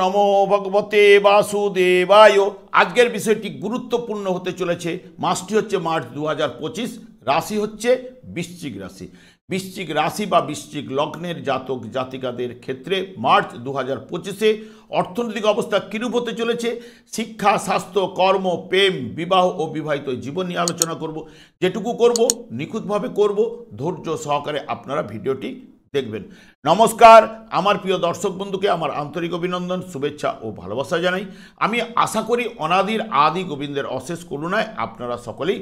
নমো ভগবতে বাসুদেবায়। আজকের বিষয়টি গুরুত্বপূর্ণ হতে চলেছে। মাসটি হচ্ছে মার্চ 2025, রাশি হচ্ছে বৃশ্চিক রাশি। বৃশ্চিক রাশি বা বৃশ্চিক লগ্নের জাতক জাতিকাদের ক্ষেত্রে মার্চ 2025-এ অর্থনৈতিক অবস্থা কিরূপ হতে চলেছে, শিক্ষা, স্বাস্থ্য, কর্ম, প্রেম, বিবাহ ও বিবাহিত জীবন নিয়ে আলোচনা করব। যেটুকু করব নিখুঁতভাবে করব, ধৈর্য সহকারে আপনারা ভিডিওটি দেখবেন। নমস্কার, আমার প্রিয় দর্শক বন্ধুকে আমার আন্তরিক অভিনন্দন, শুভেচ্ছা ও ভালোবাসা জানাই। আমি আশা করি অনাদির আদি গোবিন্দের অশেষ করুণায় আপনারা সকলেই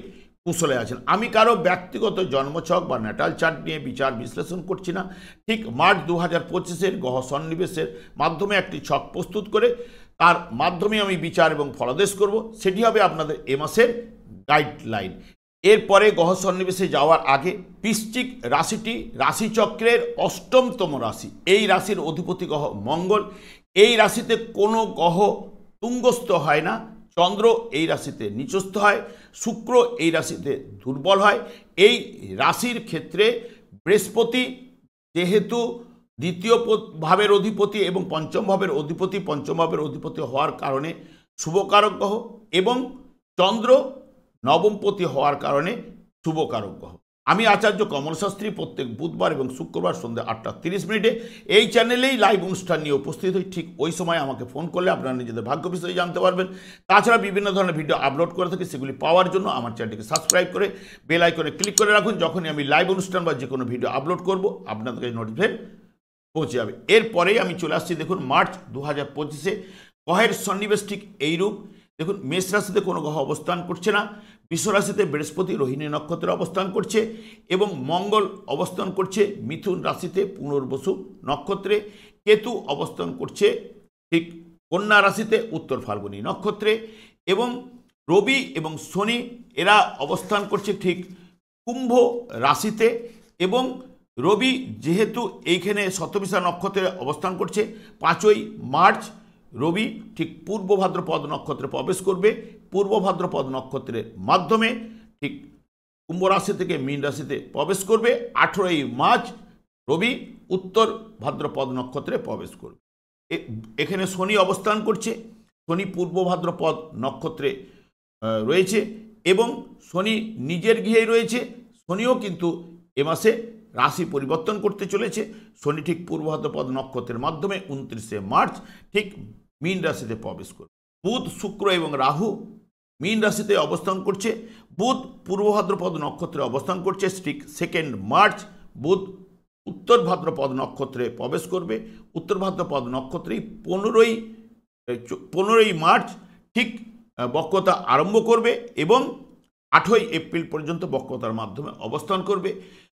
কুশলে আছেন। আমি কারো ব্যক্তিগত জন্মছক বা ন্যাটাল চার্ট নিয়ে বিচার বিশ্লেষণ করছি না। ঠিক মার্চ 2025-এর গ্রহ সন্নিবেশের মাধ্যমে একটি ছক প্রস্তুত করে তার মাধ্যমে আমি বিচার এবং ফলাদেশ করব। সেটি হবে আপনাদের এ মাসের গাইডলাইন। এরপরে গ্রহ সন্নিবেশে যাওয়ার আগে বৃশ্চিক রাশিটি রাশিচক্রের অষ্টমতম রাশি। এই রাশির অধিপতি গ্রহ মঙ্গল। এই রাশিতে কোনো গ্রহ তুঙ্গস্থ হয় না। চন্দ্র এই রাশিতে নিচস্থ হয়, শুক্র এই রাশিতে দুর্বল হয়। এই রাশির ক্ষেত্রে বৃহস্পতি যেহেতু দ্বিতীয় ভাবের অধিপতি এবং পঞ্চম ভাবের অধিপতি হওয়ার কারণে শুভকারক গ্রহ, এবং চন্দ্র নবমপতি হওয়ার কারণে শুভকারক গ্রহ। আমি আচার্য কমল শাস্ত্রী প্রত্যেক বুধবার এবং শুক্রবার সন্ধ্যা 8:30 এই চ্যানেলেই লাইভ অনুষ্ঠান নিয়ে উপস্থিত হই। ঠিক ওই সময় আমাকে ফোন করলে আপনারা নিজেদের ভাগ্য বিষয়ে জানতে পারবেন। তাছাড়া বিভিন্ন ধরনের ভিডিও আপলোড করে থাকি, সেগুলি পাওয়ার জন্য আমার চ্যানেলটিকে সাবস্ক্রাইব করে বেল আইকনে ক্লিক করে রাখুন। যখনই আমি লাইভ অনুষ্ঠান বা যে কোনো ভিডিও আপলোড করব আপনাদের কাছে নোটিফিকেশন পৌঁছে যাবে। এরপরেই আমি চলে আসছি। দেখুন মার্চ 2025-এ গ্রহের সন্নিবেশ ঠিক এইরূপ। দেখুন মেষ রাশিতে কোনো গ্রহ অবস্থান করছে না। বৃষ রাশিতে বৃহস্পতি রোহিণী নক্ষত্রে অবস্থান করছে এবং মঙ্গল অবস্থান করছে মিথুন রাশিতে পুনর্বসু নক্ষত্রে। কেতু অবস্থান করছে ঠিক কন্যা রাশিতে উত্তর ফাল্গুনী নক্ষত্রে, এবং রবি এবং শনি এরা অবস্থান করছে ঠিক কুম্ভ রাশিতে। এবং রবি যেহেতু এইখানে শতবিশা নক্ষত্রে অবস্থান করছে, 5ই মার্চ রবি ঠিক পূর্ব ভাদ্রপদ নক্ষত্রে প্রবেশ করবে। পূর্ব ভাদ্রপদ নক্ষত্রের মাধ্যমে ঠিক কুম্ভ রাশি থেকে মীন রাশিতে প্রবেশ করবে। 18ই মার্চ রবি উত্তর ভাদ্রপদ নক্ষত্রে প্রবেশ করবে। এখানে শনি অবস্থান করছে। শনি পূর্ব ভাদ্রপদ নক্ষত্রে রয়েছে এবং শনি নিজের গৃহেই রয়েছে। শনিও কিন্তু এ মাসে রাশি পরিবর্তন করতে চলেছে। শনি ঠিক পূর্ব ভাদ্রপদ নক্ষত্রের মাধ্যমে 29শে মার্চ ঠিক মীন রাশিতে প্রবেশ করবে। বুধ, শুক্র এবং রাহু মীন রাশিতে অবস্থান করছে। বুধ পূর্ব ভাদ্রপদ নক্ষত্রে অবস্থান করছে। ঠিক 2 মার্চ বুধ উত্তর ভাদ্রপদ নক্ষত্রে প্রবেশ করবে। উত্তর ভাদ্রপদ নক্ষত্রেই 15ই মার্চ ঠিক বক্রতা আরম্ভ করবে এবং 8ই এপ্রিল পর্যন্ত বক্রতার মাধ্যমে অবস্থান করবে।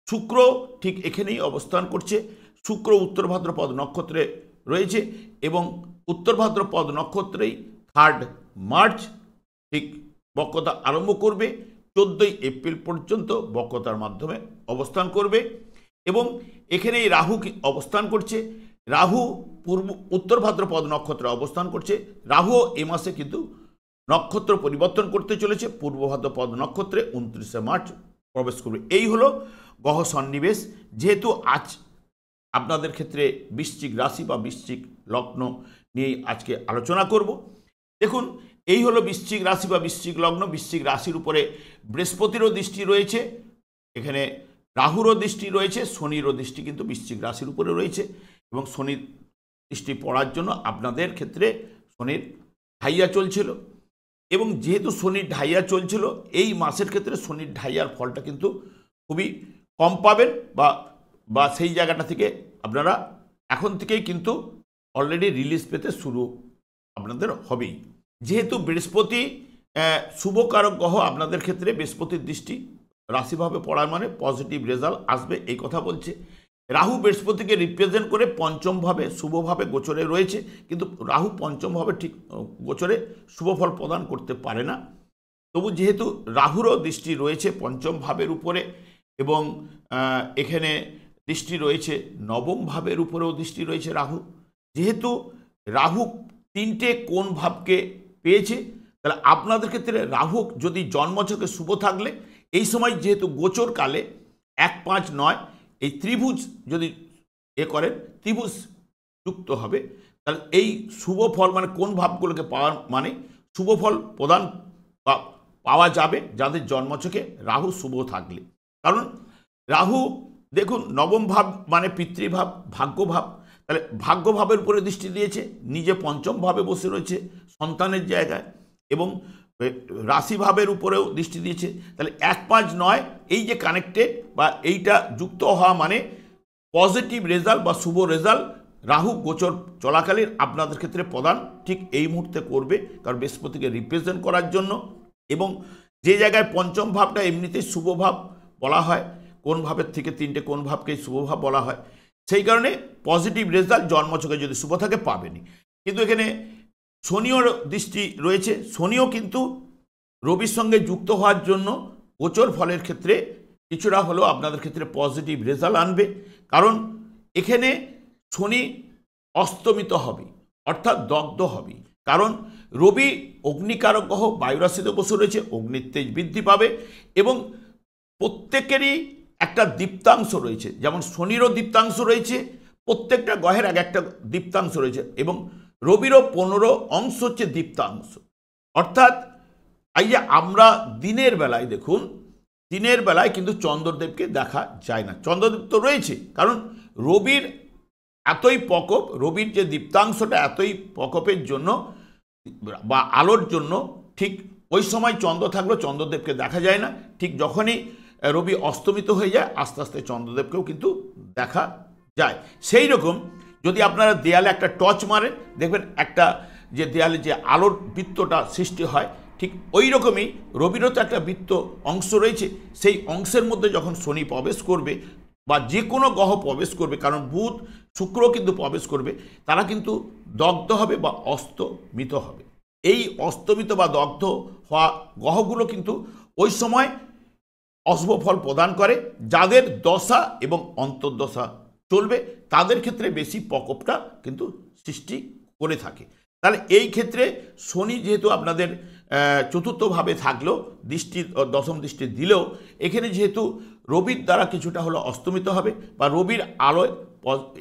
শুক্র ঠিক এখানেই অবস্থান করছে। শুক্র উত্তর ভাদ্রপদ নক্ষত্রে রয়েছে এবং উত্তর ভাদ্রপদ নক্ষত্রেই 3 মার্চ ঠিক বক্রতা আরম্ভ করবে। 14ই এপ্রিল পর্যন্ত বক্রতার মাধ্যমে অবস্থান করবে এবং এখানেই রাহু অবস্থান করছে। রাহু উত্তর ভাদ্রপদ নক্ষত্রে অবস্থান করছে। রাহু এ মাসে কিন্তু নক্ষত্র পরিবর্তন করতে চলেছে। পূর্ব ভাদ্রপদ নক্ষত্রে 29শে মার্চ প্রবেশ করবে। এই হলো গ্রহ সন্নিবেশ। যেহেতু আজ আপনাদের ক্ষেত্রে বৃশ্চিক রাশি বা বৃশ্চিক লগ্ন নিয়েই আজকে আলোচনা করব। দেখুন এই হলো বৃশ্চিক রাশি বা বৃশ্চিক লগ্ন। বৃশ্চিক রাশির উপরে বৃহস্পতিরও দৃষ্টি রয়েছে, এখানে রাহুরও দৃষ্টি রয়েছে, শনিরও দৃষ্টি কিন্তু বৃশ্চিক রাশির উপরে রয়েছে এবং শনির দৃষ্টি পড়ার জন্য আপনাদের ক্ষেত্রে শনির ঢাইয়া চলছিল। এবং যেহেতু শনির ঢাইয়া চলছিল, এই মাসের ক্ষেত্রে শনির ঢাইয়ার ফলটা কিন্তু খুবই কম পাবেন বা সেই জায়গাটা থেকে আপনারা এখন থেকেই কিন্তু অলরেডি রিলিজ পেতে শুরু আপনাদের হবেই। যেহেতু বৃহস্পতি শুভকারক গ্রহ, আপনাদের ক্ষেত্রে বৃহস্পতির দৃষ্টি রাশিভাবে পড়ার মানে পজিটিভ রেজাল্ট আসবে এই কথা বলছে। রাহু বৃহস্পতিকে রিপ্রেজেন্ট করে পঞ্চমভাবে শুভভাবে গোচরে রয়েছে, কিন্তু রাহু পঞ্চমভাবে ঠিক গোচরে শুভফল প্রদান করতে পারে না। তবু যেহেতু রাহুরও দৃষ্টি রয়েছে পঞ্চম ভাবের উপরে এবং এখানে দৃষ্টি রয়েছে নবম ভাবের উপরেও দৃষ্টি রয়েছে রাহু। যেহেতু রাহু 3টে কোন ভাবকে পেয়েছে, তাহলে আপনাদের ক্ষেত্রে রাহু যদি জন্মছকে শুভ থাকলে এই সময় যেহেতু গোচর কালে 1, 5, 9 এই ত্রিভুজ যদি করেন ত্রিভুজ যুক্ত হবে, তাহলে এই শুভ ফল মানে কোন ভাবগুলোকে পাওয়ার মানে শুভ ফল প্রদান পাওয়া যাবে যাদের জন্মছকে রাহু শুভ থাকলে। কারণ রাহু দেখুন নবম ভাব মানে পিতৃভাব, ভাগ্যভাব, তাহলে ভাগ্যভাবের উপরে দৃষ্টি দিয়েছে, নিজে পঞ্চম ভাবে বসে রয়েছে সন্তানের জায়গায়, এবং রাশিভাবের উপরেও দৃষ্টি দিয়েছে। তাহলে 1-5-9 এই যে কানেক্টেড বা এইটা যুক্ত হওয়া মানে পজিটিভ রেজাল্ট বা শুভ রেজাল্ট রাহু গোচর চলাকালীন আপনাদের ক্ষেত্রে প্রদান ঠিক এই মুহূর্তে করবে, কারণ বৃহস্পতিকে রিপ্রেজেন্ট করার জন্য। এবং যে জায়গায় পঞ্চম ভাবটা এমনিতেই শুভ ভাব বলা হয়, কোন ভাবের থেকে 3টে কোন ভাবকে শুভ ভাব বলা হয়, সেই কারণে পজিটিভ রেজাল্ট জন্মছকে যদি শুভ থাকে পাবেনি। কিন্তু এখানে শনিও দৃষ্টি রয়েছে, শনিও কিন্তু রবির সঙ্গে যুক্ত হওয়ার জন্য গোচর ফলের ক্ষেত্রে কিছুটা হলেও আপনাদের ক্ষেত্রে পজিটিভ রেজাল্ট আনবে। কারণ এখানে শনি অস্তমিত হবে, অর্থাৎ দগ্ধ হবে। কারণ রবি অগ্নিকারক গ্রহ বায়ুরাশিতে বসে রয়েছে, অগ্নির তেজ বৃদ্ধি পাবে এবং প্রত্যেকেরই একটা দীপ্তাংশ রয়েছে, যেমন শনিরও দীপ্তাংশ রয়েছে, প্রত্যেকটা গ্রহের এক একটা দীপ্তাংশ রয়েছে, এবং রবিরও 15 অংশ হচ্ছে দীপ্তাংশ। অর্থাৎ এই যে আমরা দিনের বেলায় দেখুন, দিনের বেলায় কিন্তু চন্দ্রদেবকে দেখা যায় না, চন্দ্রদেব তো রয়েছে, কারণ রবির এতই প্রকোপ, রবির যে দীপ্তাংশটা এতই প্রকোপের জন্য বা আলোর জন্য ঠিক ওই সময় চন্দ্র থাকলেও চন্দ্রদেবকে দেখা যায় না। ঠিক যখনই রবি অস্তমিত হয়ে যায় আস্তে আস্তে চন্দ্রদেবকেও কিন্তু দেখা যায়। সেই রকম যদি আপনারা দেয়ালে একটা টর্চ মারেন দেখবেন একটা যে দেয়ালে যে আলোর বৃত্তটা সৃষ্টি হয়, ঠিক ওই রকমই রবিরও তো একটা বৃত্ত অংশ রয়েছে, সেই অংশের মধ্যে যখন শনি প্রবেশ করবে বা যে কোনো গ্রহ প্রবেশ করবে, কারণ বুধ শুক্র কিন্তু প্রবেশ করবে, তারা কিন্তু দগ্ধ হবে বা অস্তমিত হবে। এই অস্তমিত বা দগ্ধ হওয়া গ্রহগুলো কিন্তু ওই সময় অশুভ ফল প্রদান করে। যাদের দশা এবং অন্তর্দশা চলবে তাদের ক্ষেত্রে বেশি প্রকোপটা কিন্তু সৃষ্টি করে থাকে। তাহলে এই ক্ষেত্রে শনি যেহেতু আপনাদের চতুর্থভাবে থাকলেও দৃষ্টি দশম দৃষ্টি দিলেও এখানে যেহেতু রবির দ্বারা কিছুটা হলো অস্তমিত হবে বা রবির আলোয়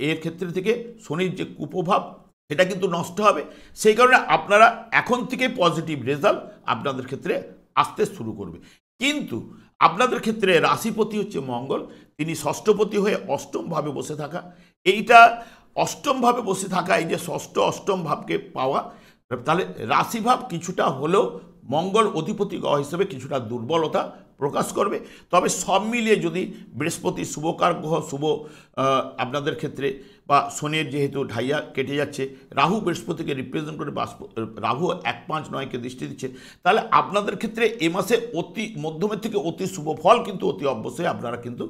এর ক্ষেত্রে থেকে শনির যে কুপ্রভাব সেটা কিন্তু নষ্ট হবে। সেই কারণে আপনারা এখন থেকে পজিটিভ রেজাল্ট আপনাদের ক্ষেত্রে আসতে শুরু করবে। কিন্তু আপনাদের ক্ষেত্রে রাশিপতি হচ্ছে মঙ্গল, তিনি ষষ্ঠপতি হয়ে অষ্টমভাবে বসে থাকা, এইটা অষ্টমভাবে বসে থাকা, এই যে ষষ্ঠ অষ্টম ভাবকে পাওয়া, তাহলে রাশিভাব কিছুটা হলেও মঙ্গল অধিপতি গ্রহ হিসেবে কিছুটা দুর্বলতা প্রকাশ করবে। তবে সব মিলিয়ে যদি বৃহস্পতি শুভকার গ্রহ, শুভ আপনাদের ক্ষেত্রে বা শনির যেহেতু ঢাইয়া কেটে যাচ্ছে, রাহু বৃহস্পতিকে রিপ্রেজেন্ট করে রাহু 1-5-9কে দৃষ্টি দিচ্ছে, তাহলে আপনাদের ক্ষেত্রে এ মাসে অতি মধ্যমের থেকে অতি শুভ ফল কিন্তু অতি অবশ্যই আপনারা কিন্তু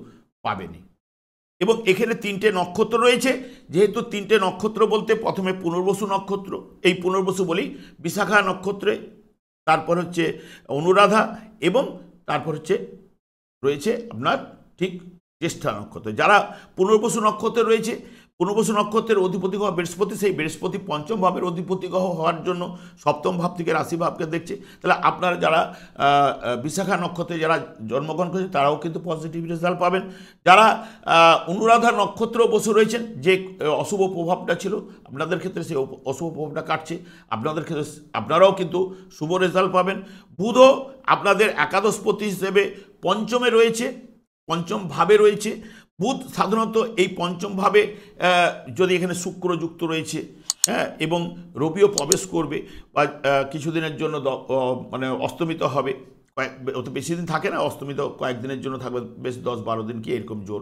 পাবেনই। এবং এখানে 3টে নক্ষত্র রয়েছে, যেহেতু 3টে নক্ষত্র বলতে প্রথমে পুনর্বসু নক্ষত্র, এই পুনর্বসু বলি বিশাখা নক্ষত্রে, তারপর হচ্ছে অনুরাধা এবং তারপর হচ্ছে রয়েছে আপনার ঠিক জ্যেষ্ঠা নক্ষত্র। যারা পুনর্বসু নক্ষত্রে রয়েছে, পুনর্বসু নক্ষত্রের অধিপতি গ্রহ বৃহস্পতি, সেই বৃহস্পতি পঞ্চম ভাবের অধিপতি গ্রহ হওয়ার জন্য সপ্তম ভাব থেকে রাশি ভাবকে দেখছে। তাহলে আপনারা যারা বিশাখা নক্ষত্রে যারা জন্মগ্রহণ করেছে তারাও কিন্তু পজিটিভ রেজাল্ট পাবেন। যারা অনুরাধা নক্ষত্র বসে রয়েছেন, যে অশুভ প্রভাবটা ছিল আপনাদের ক্ষেত্রে সেই অশুভ প্রভাবটা কাটছে, আপনাদের ক্ষেত্রে আপনারাও কিন্তু শুভ রেজাল্ট পাবেন। বুধও আপনাদের একাদশপতি হিসেবে পঞ্চমে রয়েছে, পঞ্চম ভাবে রয়েছে। বুধ সাধারণত এই পঞ্চম ভাবে যদি এখানে শুক্র যুক্ত রয়েছে, হ্যাঁ, এবং রবিও প্রবেশ করবে বা কিছুদিনের জন্য মানে অস্তমিত হবে, অত বেশি দিন থাকে না, অস্তমিত কয়েকদিনের জন্য থাকবে, বেশ 10-12 দিন কি এরকম জোর,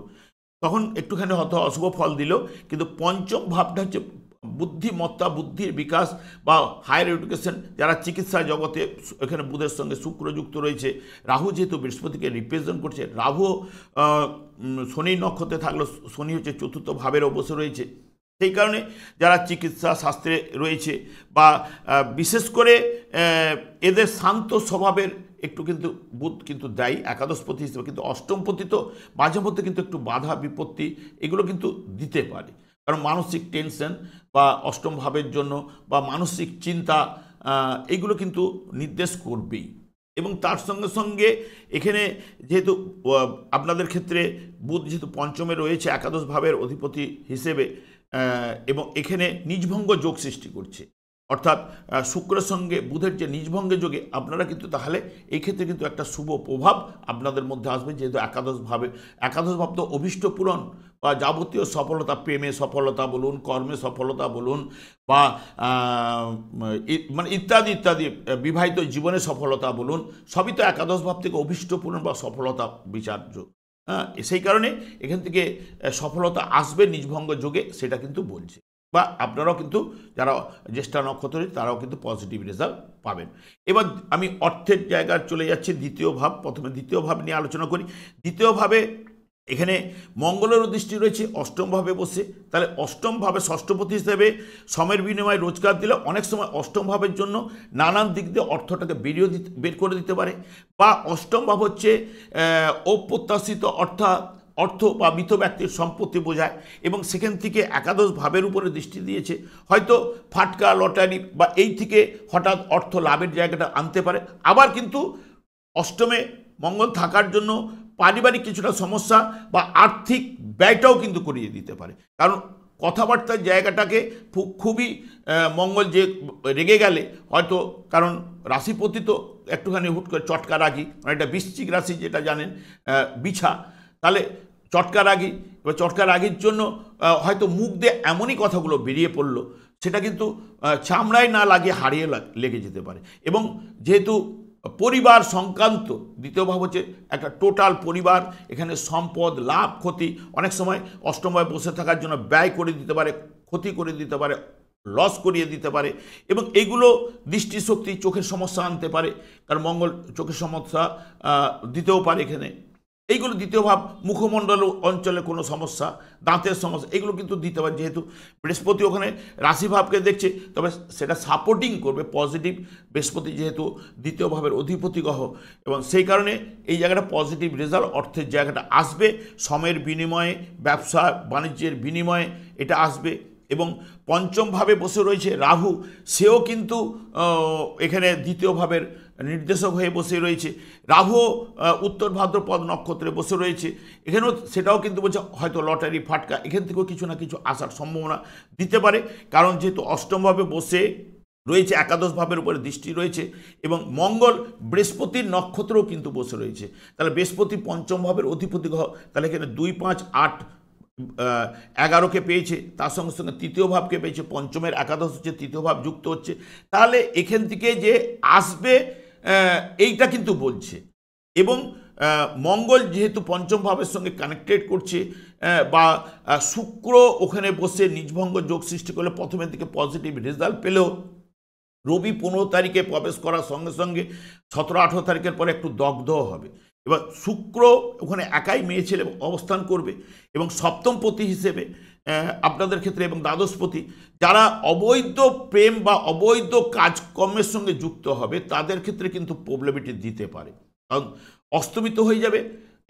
তখন একটুখানি হয়তো অশুভ ফল দিল। কিন্তু পঞ্চম ভাবটা হচ্ছে বুদ্ধিমত্তা, বুদ্ধির বিকাশ বা হায়ার এডুকেশন, যারা চিকিৎসা জগতে, এখানে বুধের সঙ্গে শুক্র যুক্ত রয়েছে, রাহু যেহেতু বৃহস্পতিকে রিপ্রেজেন্ট করছে, রাহু শনি নক্ষত্রে থাকলেও শনি হচ্ছে চতুর্থ ভাবের অবশ্য রয়েছে, সেই কারণে যারা চিকিৎসা শাস্ত্রে রয়েছে বা বিশেষ করে এদের শান্ত স্বভাবের একটু কিন্তু বুধ কিন্তু দেয় একাদশপতি হিসেবে, কিন্তু অষ্টমপতি তো মাঝে মধ্যে কিন্তু একটু বাধা বিপত্তি এগুলো কিন্তু দিতে পারে, কারণ মানসিক টেনশন বা অষ্টম ভাবের জন্য বা মানসিক চিন্তা এইগুলো কিন্তু নির্দেশ করবেই। এবং তার সঙ্গে সঙ্গে এখানে যেহেতু আপনাদের ক্ষেত্রে বুধ যেহেতু পঞ্চমে রয়েছে একাদশ ভাবের অধিপতি হিসেবে, এবং এখানে নিজভঙ্গ যোগ সৃষ্টি করছে, অর্থাৎ শুক্রের সঙ্গে বুধের যে নিজভঙ্গে যোগে আপনারা কিন্তু তাহলে এই ক্ষেত্রে কিন্তু একটা শুভ প্রভাব আপনাদের মধ্যে আসবে, যেহেতু একাদশ ভাব তো অভীষ্ট পূরণ বা যাবতীয় সফলতা, প্রেমে সফলতা বলুন, কর্মে সফলতা বলুন, বা মানে ইত্যাদি ইত্যাদি, বিবাহিত জীবনে সফলতা বলুন, সবই তো একাদশ ভাব থেকে অভীষ্ট পূরণ বা সফলতা বিচার্য। হ্যাঁ, সেই কারণে এখান থেকে সফলতা আসবে নিজভঙ্গ যোগে, সেটা কিন্তু বলছে। বা আপনারাও কিন্তু যারা জ্যেষ্ঠা নক্ষত্র তারাও কিন্তু পজিটিভ রেজাল্ট পাবেন। এবার আমি অর্থের জায়গায় চলে যাচ্ছি, দ্বিতীয় ভাব। প্রথমে দ্বিতীয় ভাব নিয়ে আলোচনা করি। দ্বিতীয় ভাবে এখানে মঙ্গলেরও দৃষ্টি রয়েছে অষ্টম ভাবে বসে, তাহলে অষ্টম ভাবে ষষ্ঠপতি হিসেবে সময়ের বিনিময়ে রোজগার দিলে অনেক সময় অষ্টম ভাবের জন্য নানান দিক দিয়ে অর্থটাকে বের করে দিতে পারে। বা অষ্টম ভাব হচ্ছে অপ্রত্যাশিত অর্থ বা মৃত ব্যক্তির সম্পত্তি বোঝায়, এবং সেখান থেকে একাদশ ভাবের উপরে দৃষ্টি দিয়েছে, হয়তো ফাটকা, লটারি বা এই থেকে হঠাৎ অর্থ লাভের জায়গাটা আনতে পারে। আবার কিন্তু অষ্টমে মঙ্গল থাকার জন্য পারিবারিক কিছুটা সমস্যা বা আর্থিক ব্যয়টাও কিন্তু করিয়ে দিতে পারে, কারণ কথাবার্তার জায়গাটাকে খুবই মঙ্গল যে রেগে গেলে হয়তো, কারণ রাশিপতি তো একটুখানি হুট করে চটকা রাগি, মানে এটা বৃশ্চিক রাশি যেটা জানেন বিছা, তাহলে চটকা রাগি, এবার চটকা রাগির জন্য হয়তো মুখ দিয়ে এমনই কথাগুলো বেরিয়ে পড়লো, সেটা কিন্তু চামড়ায় না লাগিয়ে হারিয়ে লেগে যেতে পারে। এবং যেহেতু পরিবার সংক্রান্ত দ্বিতীয় ভাব হচ্ছে একটা টোটাল পরিবার, এখানে সম্পদ, লাভ, ক্ষতি, অনেক সময় অষ্টমভাবে বসে থাকার জন্য ব্যয় করে দিতে পারে, ক্ষতি করে দিতে পারে, লস করিয়ে দিতে পারে, এবং এইগুলো দৃষ্টিশক্তি, চোখের সমস্যা আনতে পারে, কারণ মঙ্গল চোখের সমস্যা দিতেও পারে এখানে। এইগুলো দ্বিতীয় ভাব, মুখমণ্ডল অঞ্চলে কোনো সমস্যা, দাঁতের সমস্যা, এগুলো কিন্তু দিতে পারে। যেহেতু বৃহস্পতি ওখানে রাশিভাবকে দেখছে, তবে সেটা সাপোর্টিং করবে পজিটিভ, বৃহস্পতি যেহেতু দ্বিতীয় ভাবের অধিপতি গ্রহ, এবং সেই কারণে এই জায়গাটা পজিটিভ রেজাল্ট, অর্থের জায়গাটা আসবে, সময়ের বিনিময়ে, ব্যবসা বাণিজ্যের বিনিময়ে এটা আসবে। এবং পঞ্চম ভাবে বসে রয়েছে রাহু, সেও কিন্তু এখানে দ্বিতীয় ভাবের নির্দেশক হয়ে বসে রয়েছে। রাহু উত্তর ভাদ্রপদ নক্ষত্রে বসে রয়েছে, এখানেও সেটাও কিন্তু বলছে হয়তো লটারি, ফাটকা, এখান থেকেও কিছু না কিছু আসার সম্ভাবনা দিতে পারে, কারণ যেহেতু অষ্টমভাবে বসে রয়েছে, একাদশ ভাবের উপরে দৃষ্টি রয়েছে, এবং মঙ্গল বৃহস্পতির নক্ষত্রেও কিন্তু বসে রয়েছে, তাহলে বৃহস্পতি পঞ্চম ভাবের অধিপতি গ্রহ, তাহলে এখানে 2, 5, 8, 11কে পেয়েছে, তার সঙ্গে সঙ্গে তৃতীয় ভাবকে পেয়েছে, পঞ্চমের একাদশ হচ্ছে, তৃতীয় ভাব যুক্ত হচ্ছে, তাহলে এখান থেকে যে আসবে এইটা কিন্তু বলছে। এবং মঙ্গল যেহেতু পঞ্চম ভাবের সঙ্গে কানেক্টেড করছে, বা শুক্র ওখানে বসে নিজভঙ্গ যোগ সৃষ্টি করলে প্রথমের দিকে পজিটিভ রেজাল্ট পেলেও রবি 15 তারিখে প্রবেশ করার সঙ্গে সঙ্গে 17-18 তারিখের পরে একটু দগ্ধ হবে। এবার শুক্র ওখানে একাই মেয়ে ছেলে অবস্থান করবে, এবং সপ্তমপতি হিসেবে আপনাদের ক্ষেত্রে, এবং দ্বাদশপতি, যারা অবৈধ প্রেম বা অবৈধ কাজকর্মের সঙ্গে যুক্ত হবে তাদের ক্ষেত্রে কিন্তু প্রবলেমিটি দিতে পারে, কারণ অস্তমিত হয়ে যাবে,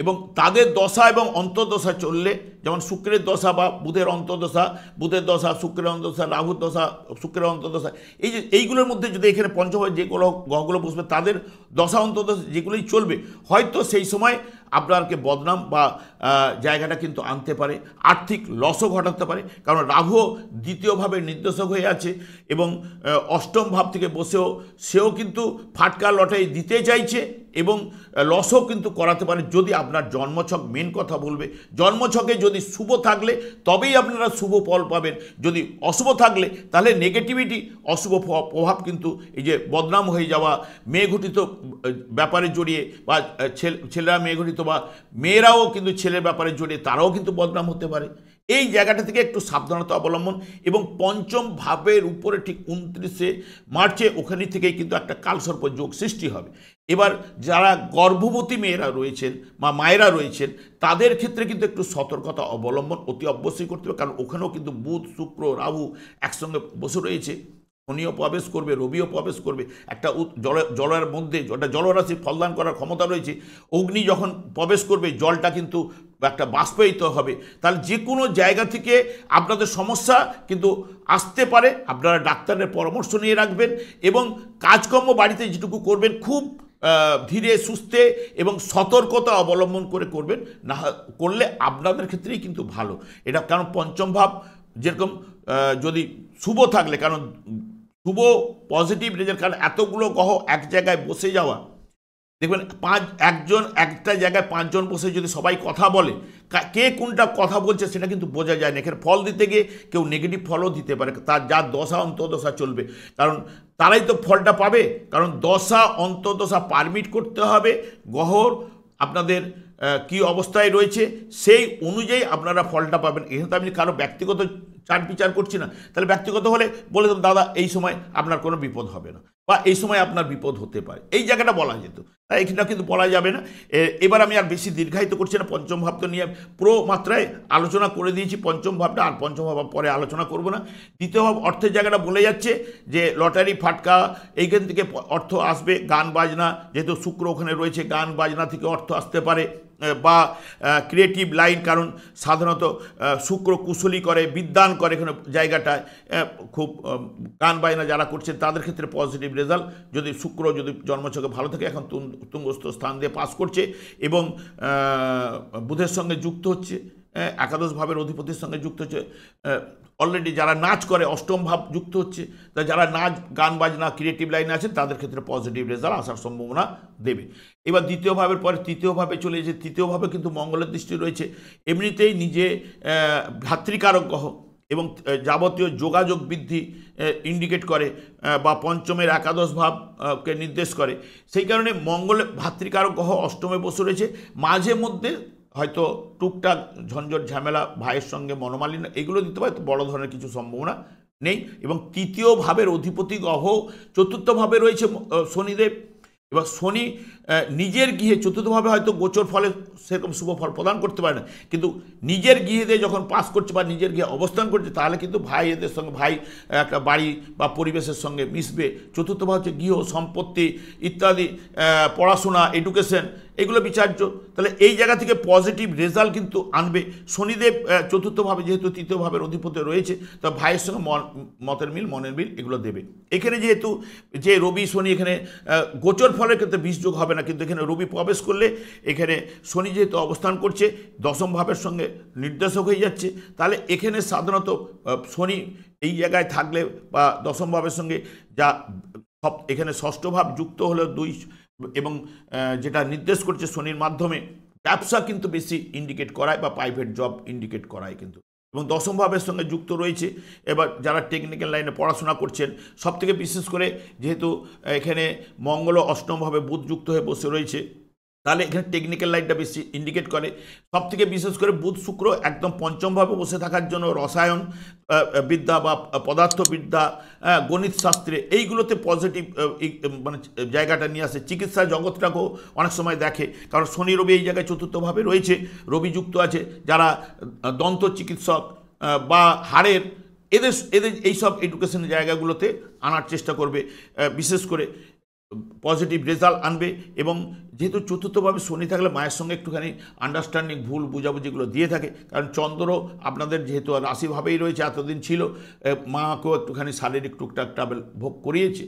এবং তাদের দশা এবং অন্তর্দশা চললে, যেমন শুক্রের দশা বা বুধের অন্তর্দশা, বুধের দশা, শুক্রের অন্তর্দশা, রাহুর দশা, শুক্রের অন্তর্দশা, এই যে এইগুলোর মধ্যে যদি এখানে পঞ্চমভাবে যেগুলো গ্রহগুলো বসবে তাদের দশা অন্তর্দশা যেগুলোই চলবে, হয়তো সেই সময় আপনাকে বদনাম বা জায়গাটা কিন্তু আনতে পারে, আর্থিক লসও ঘটাতে পারে, কারণ রাহু দ্বিতীয়ভাবে নির্দেশক হয়ে আছে, এবং অষ্টম ভাব থেকে বসেও সেও কিন্তু ফাটকা লটারি দিতে চাইছে, এবং লসও কিন্তু করাতে পারে যদি আপনার জন্মছক, মেন কথা বলবে জন্মছকে যদি শুভ থাকলে তবেই আপনারা শুভ ফল পাবেন, যদি অশুভ থাকলে তাহলে নেগেটিভিটি, অশুভ প্রভাব কিন্তু এই যে বদনাম হয়ে যাওয়া, মেয়ে ঘটিত ব্যাপারে জড়িয়ে, বা ছেলেরা মেয়ে ঘটিত বা মেয়েরাও কিন্তু ছেলের ব্যাপারে জড়িয়ে তারাও কিন্তু বদনাম হতে পারে। এই জায়গাটা থেকে একটু সাবধানতা অবলম্বন, এবং পঞ্চম ভাবের উপরে ঠিক 29শে মার্চে ওখানে থেকেই কিন্তু একটা কালসর্প যোগ সৃষ্টি হবে। এবার যারা গর্ভবতী মেয়েরা রয়েছেন বা মায়েরা রয়েছেন তাদের ক্ষেত্রে কিন্তু একটু সতর্কতা অবলম্বন অতি অবশ্যই করতে হবে, কারণ ওখানেও কিন্তু বুধ, শুক্র, রাহু একসঙ্গে বসে রয়েছে, শনিও প্রবেশ করবে, রবিও প্রবেশ করবে, একটা জলের মধ্যে একটা জলরাশি ফলদান করার ক্ষমতা রয়েছে, অগ্নি যখন প্রবেশ করবে জলটা কিন্তু একটা বাষ্পায়িত হবে, তাহলে যে কোনো জায়গা থেকে আপনাদের সমস্যা কিন্তু আসতে পারে, আপনারা ডাক্তারের পরামর্শ নিয়ে রাখবেন, এবং কাজকর্ম বাড়িতে যেটুকু করবেন খুব ধীরে সুস্থে এবং সতর্কতা অবলম্বন করে করবেন, না করলে আপনাদের ক্ষেত্রেই কিন্তু ভালো এটা, কারণ পঞ্চম ভাব যেরকম যদি শুভ থাকলে, কারণ শুভ পজিটিভ রেজাল্ট, কারণ এতগুলো গ্রহ এক জায়গায় বসে যাওয়া, দেখবেন একজন একটা জায়গায় 5 জন বসে যদি সবাই কথা বলে, কে কোনটা কথা বলছে সেটা কিন্তু বোঝা যায় না। এখানে ফল দিতে গিয়ে কেউ নেগেটিভ ফলও দিতে পারে, তার যার দশা অন্তর্দশা চলবে, কারণ তারাই তো ফলটা পাবে। কারণ দশা অন্তর্দশা পারমিট করতে হবে গ্রহর আপনাদের কি অবস্থায় রয়েছে, সেই অনুযায়ী আপনারা ফলটা পাবেন। এখানে তো আমি কারো ব্যক্তিগত চার বিচার করছি না। তাহলে ব্যক্তিগত হলে বলে দেব দাদা এই সময় আপনার কোনো বিপদ হবে না, বা এই সময় আপনার বিপদ হতে পারে, এই জায়গাটা বলা যেত। তাই এখানে কিন্তু বলা যাবে না। এবার আমি আর বেশি দীর্ঘায়িত করছি না, পঞ্চম ভাবটা নিয়ে পুরো মাত্রায় আলোচনা করে দিয়েছি পঞ্চম ভাবটা, আর পঞ্চম ভাব পরে আলোচনা করব না। দ্বিতীয় ভাব অর্থের জায়গাটা বলে যাচ্ছে যে লটারি ফাটকা এইখান থেকে অর্থ আসবে, গান বাজনা, যেহেতু শুক্র ওখানে রয়েছে, গান বাজনা থেকে অর্থ আসতে পারে, বা ক্রিয়েটিভ লাইন, কারণ সাধারণত শুক্র কুশলী করে, বিদ্যান করে এখানে জায়গাটায়, খুব গান বাজনা যারা করছেন তাদের ক্ষেত্রে পজিটিভ রেজাল্ট। যদি শুক্র যদি জন্মছকে ভালো থাকে, এখন তুঙ্গস্থ স্থান দিয়ে পাস করছে এবং বুধের সঙ্গে যুক্ত হচ্ছে, একাদশ ভাবের অধিপতির সঙ্গে যুক্ত হচ্ছে, অলরেডি যারা নাচ করে অষ্টম ভাব যুক্ত হচ্ছে, তা যারা নাচ গান বাজনা ক্রিয়েটিভ লাইনে আছেন তাদের ক্ষেত্রে পজিটিভ রেজাল্ট আসার সম্ভাবনা দেবে। এবার দ্বিতীয় ভাবের পরে তৃতীয় ভাবে চলে এসে, তৃতীয় ভাবে কিন্তু মঙ্গলের দৃষ্টি রয়েছে, এমনিতেই নিজে ভাতৃকারক গ্রহ এবং যাবতীয় যোগাযোগ বৃদ্ধি ইন্ডিকেট করে, বা পঞ্চমের একাদশ ভাবকে নির্দেশ করে। সেই কারণে মঙ্গল ভাতৃকারক গ্রহ অষ্টমে বসে রয়েছে, মাঝে মধ্যে হয়তো টুকটাক ঝঞ্ঝট ঝামেলা, ভাইয়ের সঙ্গে মনোমালিন্য এগুলো দিতে পারে, তো বড় ধরনের কিছু সম্ভাবনা নেই। এবং তৃতীয় ভাবের অধিপতি গ্রহ চতুর্থ ভাবে রয়েছে শনিদেব। এবার শনি নিজের গৃহে চতুর্থভাবে হয়তো গোচর ফলে সেরকম শুভ ফল প্রদান করতে পারে না, কিন্তু নিজের গৃহেতে যখন পাস করছে বা নিজের গৃহে অবস্থান করছে, তাহলে কিন্তু ভাই এদের সঙ্গে, ভাই একটা বাড়ি বা পরিবেশের সঙ্গে মিশবে। চতুর্থভাবে হচ্ছে গৃহ সম্পত্তি ইত্যাদি, পড়াশোনা এডুকেশন এগুলো বিচার্য। তাহলে এই জায়গা থেকে পজিটিভ রেজাল্ট কিন্তু আনবে। শনিদেব চতুর্থভাবে যেহেতু তৃতীয় ভাবের অধিপতি রয়েছে, তা ভাইয়ের সঙ্গে মতের মিল মনের মিল এগুলো দেবে। এখানে যেহেতু যে রবি শনি এখানে গোচর ফলের ক্ষেত্রে বিষযোগ হবে না, কিন্তু এখানে রবি প্রবেশ করলে এখানে শনি যেহেতু অবস্থান করছে দশম ভাবের সঙ্গে নির্দেশক হয়ে যাচ্ছে, তাহলে এখানে সাধারণত শনি এই জায়গায় থাকলে বা দশম ভাবের সঙ্গে যা এখানে ষষ্ঠ ভাব যুক্ত হলেও 2 এবং যেটা নির্দেশ করছে শনির মাধ্যমে ব্যবসা কিন্তু বেশি ইন্ডিকেট করায় বা প্রাইভেট জব ইন্ডিকেট করায় কিন্তু, এবং দশম ভাবের সঙ্গে যুক্ত রয়েছে। এবার যারা টেকনিক্যাল লাইনে পড়াশোনা করছেন, সবথেকে বিশেষ করে যেহেতু এখানে মঙ্গল অষ্টমভাবে বুধ যুক্ত হয়ে বসে রয়েছে, তাহলে এখানে টেকনিক্যাল লাইনটা বেশি ইন্ডিকেট করে। সবথেকে বিশেষ করে বুধ শুক্র একদম পঞ্চমভাবে বসে থাকার জন্য রসায়ন বিদ্যা বা পদার্থবিদ্যা, গণিত শাস্ত্রে এইগুলোতে পজিটিভ মানে জায়গাটা নিয়ে আসে। চিকিৎসা জগৎটাকেও অনেক সময় দেখে, কারণ শনি রবি এই জায়গায় চতুর্থভাবে রয়েছে, রবি যুক্ত আছে, যারা দন্ত চিকিৎসক বা হাড়ের এদের এইসব এডুকেশনের জায়গাগুলোতে আনার চেষ্টা করবে, বিশেষ করে পজিটিভ রেজাল্ট আনবে। এবং যেহেতু চতুর্থভাবে শনি থাকলে মায়ের সঙ্গে একটুখানি আন্ডারস্ট্যান্ডিং ভুল বুঝাবুঝিগুলো দিয়ে থাকে, কারণ চন্দ্র আপনাদের যেহেতু রাশিভাবেই রয়েছে, এতদিন ছিল, মাকেও একটুখানি শারীরিক টুকটাক ট্রাভেল ভোগ করিয়েছে,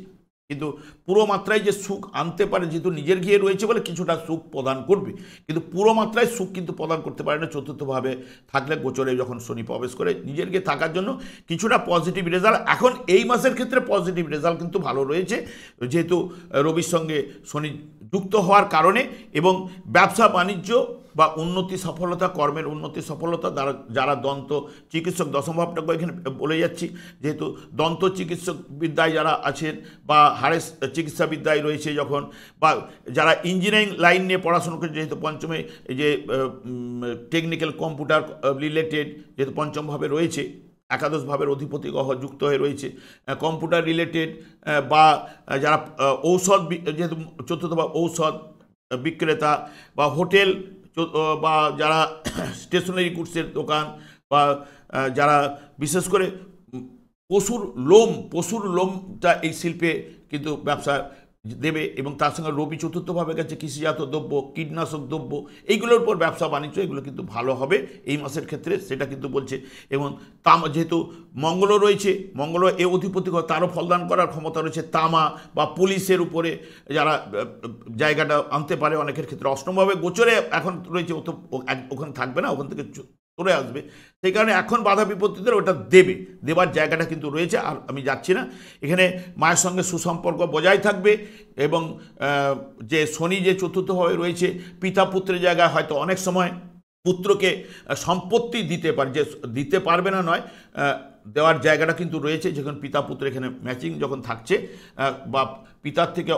কিন্তু পুরো মাত্রায় যে সুখ আনতে পারে, যেহেতু নিজের গৃহে রয়েছে বলে কিছুটা সুখ প্রদান করবে, কিন্তু পুরো মাত্রায় সুখ কিন্তু প্রদান করতে পারে না চতুর্থভাবে থাকলে। গোচরে যখন শনি প্রবেশ করে নিজের গৃহে থাকার জন্য কিছুটা পজিটিভ রেজাল্ট এখন এই মাসের ক্ষেত্রে পজিটিভ রেজাল্ট কিন্তু ভালো রয়েছে, যেহেতু রবির সঙ্গে শনি যুক্ত হওয়ার কারণে। এবং ব্যবসা বাণিজ্য বা উন্নতি সফলতা, কর্মের উন্নতি সফলতা, যারা দন্ত চিকিৎসক দশম ভাবটাকে এখানে বলে যাচ্ছি, যেহেতু দন্ত চিকিৎসক বিদ্যায় যারা আছেন বা হাড়ের চিকিৎসা বিদ্যায় রয়েছে যখন, বা যারা ইঞ্জিনিয়ারিং লাইন নিয়ে পড়াশোনা করে, যেহেতু পঞ্চমে এই যে টেকনিক্যাল কম্পিউটার রিলেটেড যেহেতু পঞ্চমভাবে রয়েছে, একাদশ ভাবের অধিপতি গ্রহ যুক্ত হয়ে রয়েছে, কম্পিউটার রিলেটেড বা যারা ঔষধ, যেহেতু চতুর্থ ভাব ঔষধ বিক্রেতা বা হোটেল, বা যারা স্টেশনারি গুডসের দোকান, বা যারা বিশেষ করে পশুর লোমটা এই শিল্পে কিন্তু ব্যবসা দেবে। এবং তার সঙ্গে রবি চতুর্থভাবে গেছে, কৃষিজাত দ্রব্য, কীটনাশক দ্রব্য এইগুলোর উপর ব্যবসা বাণিজ্য এগুলো কিন্তু ভালো হবে এই মাসের ক্ষেত্রে, সেটা কিন্তু বলছে। এবং যেহেতু মঙ্গলও রয়েছে, মঙ্গল এ অধিপতি তারও ফলদান করার ক্ষমতা রয়েছে। তামা বা পুলিশের উপরে যারা জায়গাটা আনতে পারে, অনেকের ক্ষেত্রে অষ্টমভাবে গোচরে এখন রয়েছে, ওখানে থাকবে না, ওখান থেকে চলে আসবে। সেই কারণে এখন বাধা বিপত্তিতে ওটা দেবার জায়গাটা কিন্তু রয়েছে। আর আমি যাচ্ছি না, এখানে মায়ের সঙ্গে সুসম্পর্ক বজায় থাকবে এবং যে শনি যে চতুর্থভাবে রয়েছে পিতা পুত্রের জায়গায় হয়তো অনেক সময় পুত্রকে সম্পত্তি দিতে পারে, যে দিতে পারবে না নয়, দেওয়ার জায়গাটা কিন্তু রয়েছে, যখন পিতা পুত্র এখানে ম্যাচিং যখন থাকছে বা পিতার থেকে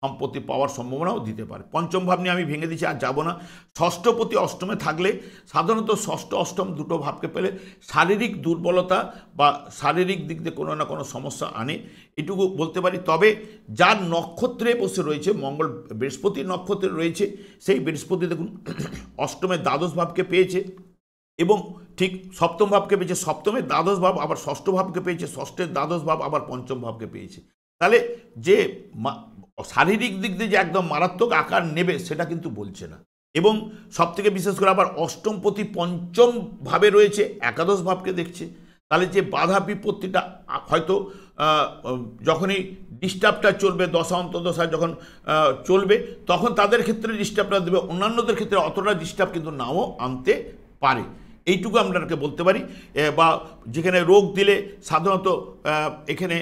সম্পত্তি পাওয়ার সম্ভাবনাও দিতে পারে। পঞ্চম ভাব নিয়ে আমি ভেঙে দিচ্ছি, আর যাব না। ষষ্ঠপতি অষ্টমে থাকলে সাধারণত ষষ্ঠ অষ্টম দুটো ভাবকে পেলে শারীরিক দুর্বলতা বা শারীরিক দিক দিয়ে কোনো না কোনো সমস্যা আনে, এটুকু বলতে পারি। তবে যার নক্ষত্রে বসে রয়েছে মঙ্গল, বৃহস্পতি নক্ষত্রে রয়েছে, সেই বৃহস্পতি দেখুন অষ্টমে দ্বাদশ ভাবকে পেয়েছে এবং ঠিক সপ্তম ভাবকে পেয়েছে, সপ্তমের দ্বাদশ ভাব আবার ষষ্ঠ ভাবকে পেয়েছে, ষষ্ঠের দ্বাদশ ভাব আবার পঞ্চম ভাবকে পেয়েছে। তাহলে যে শারীরিক দিক দিয়ে যে একদম মারাত্মক আকার নেবে সেটা কিন্তু বলছে না। এবং সবথেকে বিশেষ করে আবার অষ্টমপতি পঞ্চম ভাবে রয়েছে, একাদশ ভাবকে দেখছে। তাহলে যে বাধা বিপত্তিটা হয়তো যখনই ডিস্টার্বটা চলবে, দশা অন্তর্দশায় যখন চলবে তখন তাদের ক্ষেত্রে ডিস্টার্বটা দেবে, অন্যান্যদের ক্ষেত্রে অতটা ডিস্টার্ব কিন্তু নাও আনতে পারে, এইটুকু আপনাকে বলতে পারি। বা যেখানে রোগ দিলে সাধারণত এখানে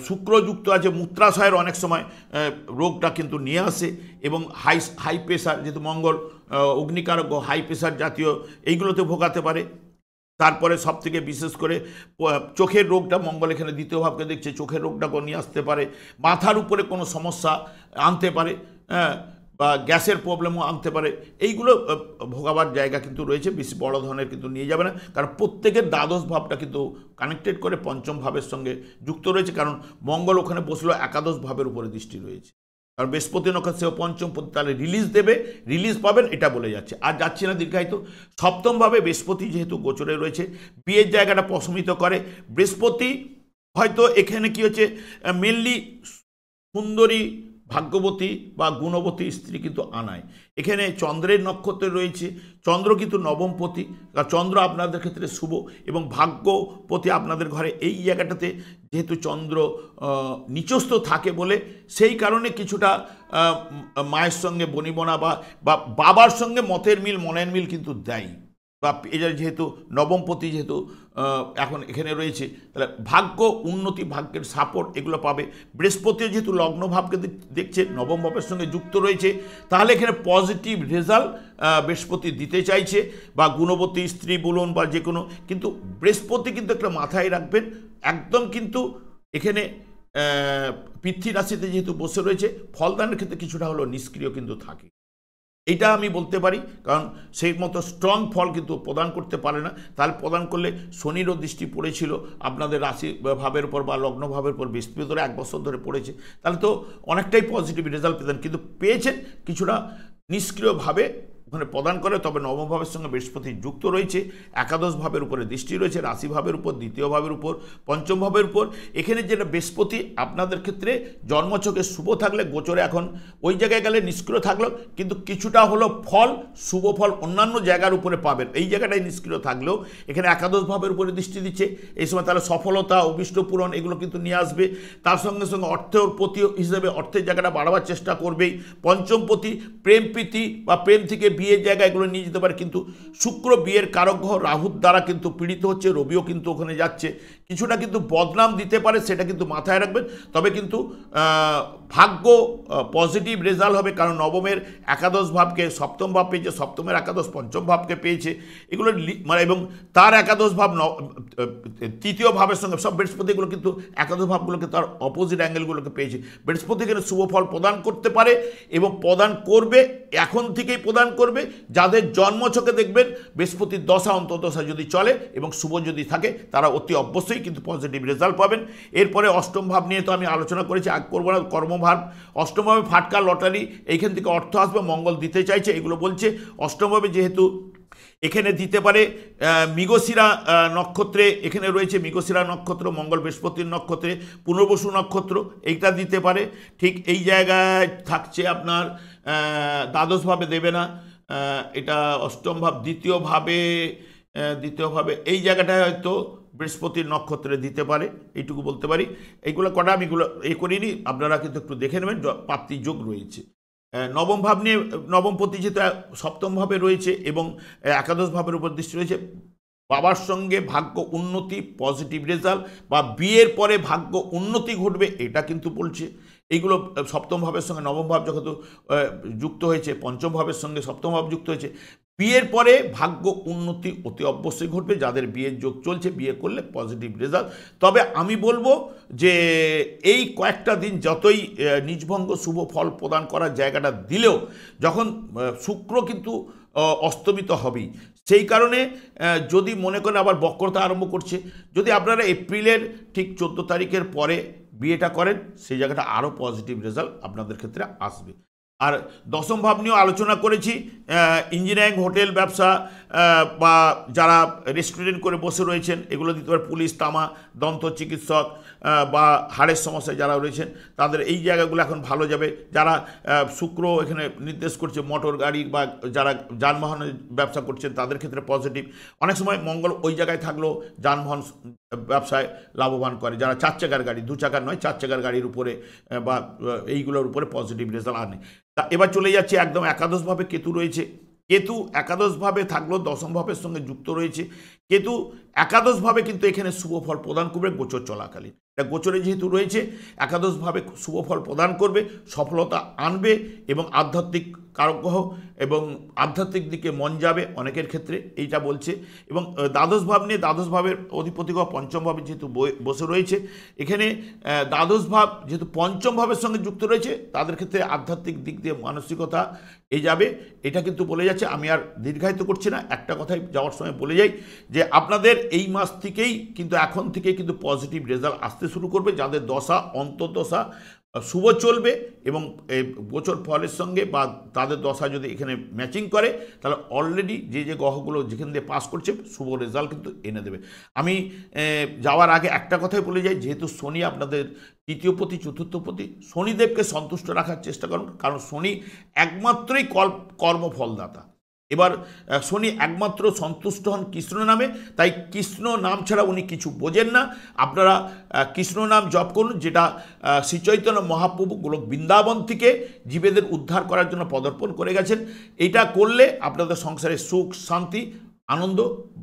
শুক্রযুক্ত আছে, মূত্রাশয়ের অনেক সময় রোগটা কিন্তু নিয়ে আসে এবং হাই প্রেশার, যেহেতু মঙ্গল অগ্নিকারক, হাই প্রেশার জাতীয় এইগুলোতে ভোগাতে পারে। তারপরে সবথেকে বিশেষ করে চোখের রোগটা মঙ্গল এখানে দ্বিতীয় ভাবকে দেখছে, চোখের রোগটাকেও নিয়ে আসতে পারে, মাথার উপরে কোনো সমস্যা আনতে পারে, বা গ্যাসের প্রবলেমও আনতে পারে। এইগুলো ভোগাবার জায়গা কিন্তু রয়েছে, বেশি বড় ধরনের কিন্তু নিয়ে যাবে না, কারণ প্রত্যেকের দ্বাদশ ভাবটা কিন্তু কানেক্টেড করে পঞ্চম ভাবের সঙ্গে যুক্ত রয়েছে, কারণ মঙ্গল ওখানে বসলো একাদশ ভাবের উপরে দৃষ্টি রয়েছে। কারণ বৃহস্পতি নক্ষত্র সেও পঞ্চম, তাহলে রিলিজ দেবে, রিলিজ পাবেন, এটা বলে যাচ্ছে। আর যাচ্ছি না দীর্ঘায়িত। সপ্তম ভাবে বৃহস্পতি যেহেতু গোচরে রয়েছে, বিয়ের জায়গাটা প্রশমিত করে বৃহস্পতি। হয়তো এখানে কি হচ্ছে, মেনলি সুন্দরী, ভাগ্যবতী বা গুণবতী স্ত্রী কিন্তু আনায়। এখানে চন্দ্রের নক্ষত্রে রয়েছে, চন্দ্র কিন্তু নবমপতি, চন্দ্র আপনাদের ক্ষেত্রে শুভ এবং ভাগ্যপতি আপনাদের ঘরে। এই জায়গাটাতে যেহেতু চন্দ্র নিচস্থ থাকে বলে সেই কারণে কিছুটা মায়ের সঙ্গে বনিবনা বা বাবার সঙ্গে মতের মিল, মনের মিল কিন্তু দেয়। বা এটা যেহেতু নবমপতি যেহেতু এখন এখানে রয়েছে, তাহলে ভাগ্য উন্নতি, ভাগ্যের সাপোর্ট এগুলো পাবে। বৃহস্পতি যেহেতু লগ্ন ভাবকে দেখছে, নবম ভাবের সঙ্গে যুক্ত রয়েছে, তাহলে এখানে পজিটিভ রেজাল্ট বৃহস্পতি দিতে চাইছে, বা গুণবতী স্ত্রী বলুন বা যে কোনো। কিন্তু বৃহস্পতি কিন্তু একটা মাথায় রাখবেন, একদম কিন্তু এখানে পৃথ্বী রাশিতে যেহেতু বসে রয়েছে, ফলদানের ক্ষেত্রে কিছুটা হলো নিষ্ক্রিয় কিন্তু থাকে, এটা আমি বলতে পারি। কারণ সেই মতো স্ট্রং ফল কিন্তু প্রদান করতে পারে না। তাহলে প্রদান করলে শনিরও দৃষ্টি পড়েছিল আপনাদের রাশি ভাবের উপর বা লগ্ন ভাবের উপর, বৃহস্পতি ধরে 1 বছর ধরে পড়েছে, তাহলে তো অনেকটাই পজিটিভ রেজাল্ট পেতেন, কিন্তু পেয়েছেন কিছুটা নিষ্ক্রিয়ভাবে ওখানে প্রদান করে। তবে নবম ভাবের সঙ্গে বৃহস্পতি যুক্ত রয়েছে, একাদশ ভাবের উপরে দৃষ্টি রয়েছে, রাশি ভাবের উপর, দ্বিতীয় ভাবের উপর, পঞ্চম ভাবের উপর। এখানে যেটা বৃহস্পতি আপনাদের ক্ষেত্রে জন্মছকে শুভ থাকলে গোচরে এখন ওই জায়গায় গেলে নিষ্ক্রিয় থাকলো, কিন্তু কিছুটা হলো ফল, শুভ ফল অন্যান্য জায়গার উপরে পাবেন। এই জায়গাটায় নিষ্ক্রিয় থাকলেও এখানে একাদশ ভাবের উপরে দৃষ্টি দিচ্ছে, এই সময় তাহলে সফলতা, অভিষ্ট পূরণ এগুলো কিন্তু নিয়ে আসবে। তার সঙ্গে সঙ্গে অর্থের প্রতি হিসেবে অর্থের জায়গাটা বাড়াবার চেষ্টা করবেই। পঞ্চমপতি প্রেম প্রীতি বা প্রেম থেকে বিয়ের জায়গা এগুলো নিয়ে যেতে পারে, কিন্তু শুক্র বিয়ের কারক গ্রহ রাহুর দ্বারা কিন্তু পীড়িত হচ্ছে, রবিও কিন্তু ওখানে যাচ্ছে, কিছুটা কিন্তু বদনাম দিতে পারে, সেটা কিন্তু মাথায় রাখবেন। তবে কিন্তু ভাগ্য পজিটিভ রেজাল্ট হবে, কারণ নবমের একাদশ ভাবকে সপ্তম ভাব পেয়েছে, সপ্তমের একাদশ পঞ্চম ভাবকে পেয়েছে, এগুলো মানে এবং তার একাদশ ভাব তৃতীয় ভাবের সঙ্গে সব বৃহস্পতিগুলো কিন্তু একাদশ ভাবগুলোকে তার অপোজিট অ্যাঙ্গেলগুলোকে পেয়েছে। বৃহস্পতি এখানে শুভ ফল প্রদান করতে পারে এবং প্রদান করবে, এখন থেকেই প্রদান করবে। যাদের জন্মছকে দেখবেন বৃহস্পতির দশা অন্তর্দশা যদি চলে এবং শুভ যদি থাকে, তারা অতি অবশ্যই কিন্তু পজিটিভ রেজাল্ট পাবেন। এরপরে অষ্টম ভাব নিয়ে তো আমি আলোচনা করেছি, আগ করবো না। কর্মভাব, অষ্টম ভাবে ফাটকা লটারি, এইখান থেকে অর্থ আসবে, মঙ্গল দিতে চাইছে, এগুলো বলছে। অষ্টম ভাবে যেহেতু এখানে দিতে পারে মৃগশিরা নক্ষত্রে এখানে রয়েছে, মৃগশিরা নক্ষত্র মঙ্গল বৃহস্পতির নক্ষত্রে, পুনর্বসু নক্ষত্র, এইটা দিতে পারে। ঠিক এই জায়গায় থাকছে আপনার দ্বাদশভাবে দেবে না, এটা অষ্টম ভাব দ্বিতীয়ভাবে এই জায়গাটায় হয়তো বৃহস্পতির নক্ষত্রে দিতে পারে, এইটুকু বলতে পারি। এইগুলো কটা আমি এগুলো করিনি, আপনারা কিন্তু একটু দেখে নেবেন, প্রাপ্তি যোগ রয়েছে। নবম ভাব নিয়ে, নবম পতি যেহেতু সপ্তম ভাবে রয়েছে এবং একাদশ ভাবের উপর দৃষ্টি রয়েছে, বাবার সঙ্গে ভাগ্য উন্নতি, পজিটিভ রেজাল্ট বা বিয়ের পরে ভাগ্য উন্নতি ঘটবে, এটা কিন্তু বলছে। এইগুলো সপ্তম ভাবের সঙ্গে নবম ভাব যখন যুক্ত হয়েছে, পঞ্চম ভাবের সঙ্গে সপ্তম ভাব যুক্ত হয়েছে, বিয়ের পরে ভাগ্য উন্নতি অতি অবশ্যই ঘটবে। যাদের বিয়ের যোগ চলছে, বিয়ে করলে পজিটিভ রেজাল্ট। তবে আমি বলবো যে এই কয়েকটা দিন যতই নিজভঙ্গ শুভ ফল প্রদান করার জায়গাটা দিলেও, যখন শুক্র কিন্তু অস্তমিত হবেই, সেই কারণে যদি মনে করেন আবার বক্রতা আরম্ভ করছে, যদি আপনারা এপ্রিলের ঠিক 14 তারিখের পরে বিয়েটা করেন, সেই জায়গাটা আরও পজিটিভ রেজাল্ট আপনাদের ক্ষেত্রে আসবে। আর দশম ভাব নিয়েও আলোচনা করেছি। ইঞ্জিনিয়ারিং, হোটেল ব্যবসা বা যারা রেস্টুরেন্ট করে বসে রয়েছেন, এগুলো দিতে পারে পুলিশ, তামা, দন্ত চিকিৎসক বা হাড়ের সমস্যায় যারা রয়েছেন, তাদের এই জায়গাগুলো এখন ভালো যাবে। যারা শুক্র এখানে নির্দেশ করছে মোটর গাড়ি বা যারা যানবাহনের ব্যবসা করছেন, তাদের ক্ষেত্রে পজিটিভ। অনেক সময় মঙ্গল ওই জায়গায় থাকলেও যানবাহন ব্যবসায় লাভবান করে। যারা 4 চাকার গাড়ি, 2 চাকার নয় 4 চাকার গাড়ির উপরে বা এইগুলোর উপরে পজিটিভ রেজাল্ট আনে। তা এবার চলে যাচ্ছে একদম একাদশভাবে কেতু রয়েছে। কেতু একাদশভাবে থাকলেও দশম ভাবের সঙ্গে যুক্ত রয়েছে। কেতু একাদশভাবে কিন্তু এখানে শুভ ফল প্রদান করবে গোচর চলাকালীন। এটা গোচরে যেহেতু রয়েছে, একাদশভাবে শুভ ফল প্রদান করবে, সফলতা আনবে এবং আধ্যাত্মিক কারকগ্রহ এবং আধ্যাত্মিক দিকে মন যাবে অনেকের ক্ষেত্রে, এইটা বলছে। এবং দ্বাদশ ভাব নিয়ে, দ্বাদশ ভাবের অধিপতি গ্রহ পঞ্চম ভাবে যেহেতু বসে রয়েছে, এখানে দ্বাদশ ভাব যেহেতু পঞ্চম ভাবের সঙ্গে যুক্ত রয়েছে, তাদের ক্ষেত্রে আধ্যাত্মিক দিক দিয়ে মানসিকতা এই যাবে, এটা কিন্তু বলে যাচ্ছে। আমি আর দীর্ঘায়িত করছি না, একটা কথাই যাওয়ার সময় বলে যাই যে আপনাদের এই মাস থেকেই কিন্তু, এখন থেকেই কিন্তু পজিটিভ রেজাল্ট আসতে শুরু করবে। যাদের দশা, অন্তর্দশা শুভ চলবে এবং এই গোচর ফলের সঙ্গে বা তাদের দশা যদি এখানে ম্যাচিং করে, তাহলে অলরেডি যে যে গ্রহগুলো যেখান দিয়ে পাস করছে, শুভ রেজাল্ট কিন্তু এনে দেবে। আমি যাওয়ার আগে একটা কথাই বলে যাই, যেহেতু শনি আপনাদের তৃতীয় পতি, চতুর্থ পতি, শনিদেবকে সন্তুষ্ট রাখার চেষ্টা করুন, কারণ শনি একমাত্রই কর্মফলদাতা। এবার শনি একমাত্র সন্তুষ্ট হন কৃষ্ণ নামে, তাই কৃষ্ণ নাম ছাড়া উনি কিছু বোঝেন না। আপনারা কৃষ্ণ নাম জপ করুন, যেটা শ্রীচৈতন্য মহাপ্রভু গোলক বৃন্দাবন থেকে জীবেদের উদ্ধার করার জন্য পদার্পণ করে গেছেন। এটা করলে আপনাদের সংসারে সুখ, শান্তি, আনন্দ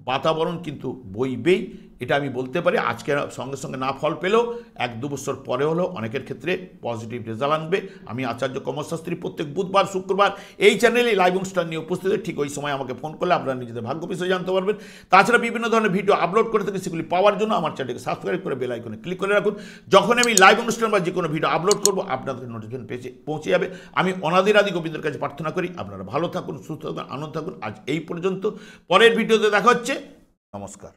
বাতাবরণ কিন্তু বইবেই, এটা আমি বলতে পারি। আজকে সঙ্গে সঙ্গে না ফল পেলেও 1-2 বছর পরে হলেও অনেকের ক্ষেত্রে পজিটিভ রেজাল্ট আনবে। আমি আচার্য কমলশাস্ত্রী প্রত্যেক বুধবার, শুক্রবার এই চ্যানেলে লাইভ অনুষ্ঠান নিয়ে উপস্থিত, ঠিক ওই সময় আমাকে ফোন করলে আপনারা নিজেদের ভাগ্য বিষয়ে জানতে পারবেন। তাছাড়া বিভিন্ন ধরনের ভিডিও আপলোড করে থাকি, সেগুলি পাওয়ার জন্য আমার চ্যানেলকে সাবস্ক্রাইব করে বেল আইকনে ক্লিক করে রাখুন। যখন আমি লাইভ অনুষ্ঠান বা যে কোনো ভিডিও আপলোড করবো, আপনাদের নোটিফিকেশন পৌঁছে যাবে। আমি অনাদিরাদি গোবিন্দের কাছে প্রার্থনা করি আপনারা ভালো থাকুন, সুস্থ থাকুন, আনন্দ থাকুন। আজ এই পর্যন্ত, পরের ভিডিওতে দেখা হচ্ছে। নমস্কার।